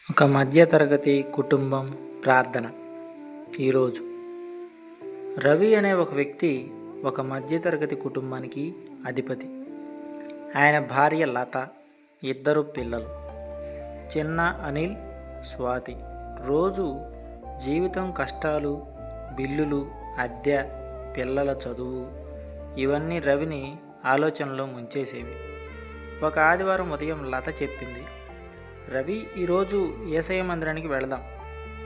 ఒక మధ్యతరగతి కుటుంబం ప్రార్థన. ఈరోజు రవి అనే ఒక వ్యక్తి ఒక మధ్యతరగతి కుటుంబానికి అధిపతి. ఆయన భార్య లత, ఇద్దరు పిల్లలు, చిన్న అనిల్, స్వాతి. రోజు జీవితం కష్టాలు, బిల్లులు, అద్దె, పిల్లల చదువు ఇవన్నీ రవిని ఆలోచనలో ముంచేసేవి. ఒక ఆదివారం ఉదయం లత చెప్పింది, రవి, ఈరోజు యేసయ్య మందిరానికి వెళదాం,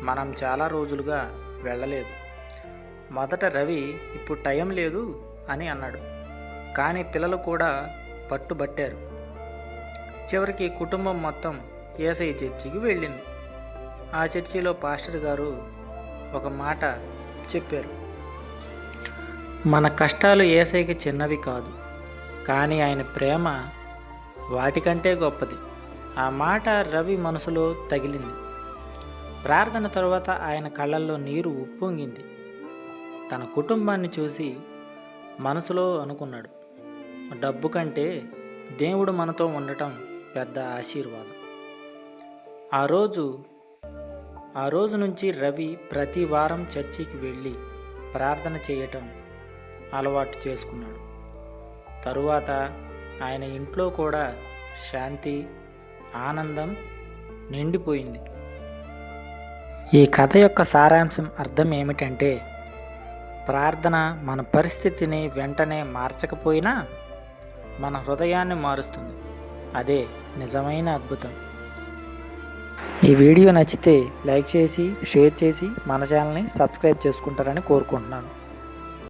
మనం చాలా రోజులుగా వెళ్ళలేదు. మొదట రవి ఇప్పుడు టైం లేదు అని అన్నాడు, కానీ పిల్లలు కూడా పట్టుబట్టారు. చివరికి కుటుంబం మొత్తం యేసయ్య చర్చికి వెళ్ళింది. ఆ చర్చిలో పాస్టర్ గారు ఒక మాట చెప్పారు, మన కష్టాలు యేసయ్యకి చిన్నవి కాదు, కానీ ఆయన ప్రేమ వాటికంటే గొప్పది. ఆ మాట రవి మనసులో తగిలింది. ప్రార్థన తరువాత ఆయన కళ్ళల్లో నీరు ఉప్పొంగింది. తన కుటుంబాన్ని చూసి మనసులో అనుకున్నాడు, డబ్బు కంటే దేవుడు మనతో ఉండటం పెద్ద ఆశీర్వాదం. ఆ రోజు నుంచి రవి ప్రతి వారం చర్చికి వెళ్ళి ప్రార్థన చేయటం అలవాటు చేసుకున్నాడు. తరువాత ఆయన ఇంట్లో కూడా శాంతి, ఆనందం నిండిపోయింది. ఈ కథ యొక్క సారాంశం అర్థం ఏమిటంటే, ప్రార్థన మన పరిస్థితిని వెంటనే మార్చకపోయినా మన హృదయాన్ని మారుస్తుంది. అదే నిజమైన అద్భుతం. ఈ వీడియో నచ్చితే లైక్ చేసి, షేర్ చేసి మన ఛానల్ని సబ్స్క్రైబ్ చేసుకుంటారని కోరుకుంటున్నాను.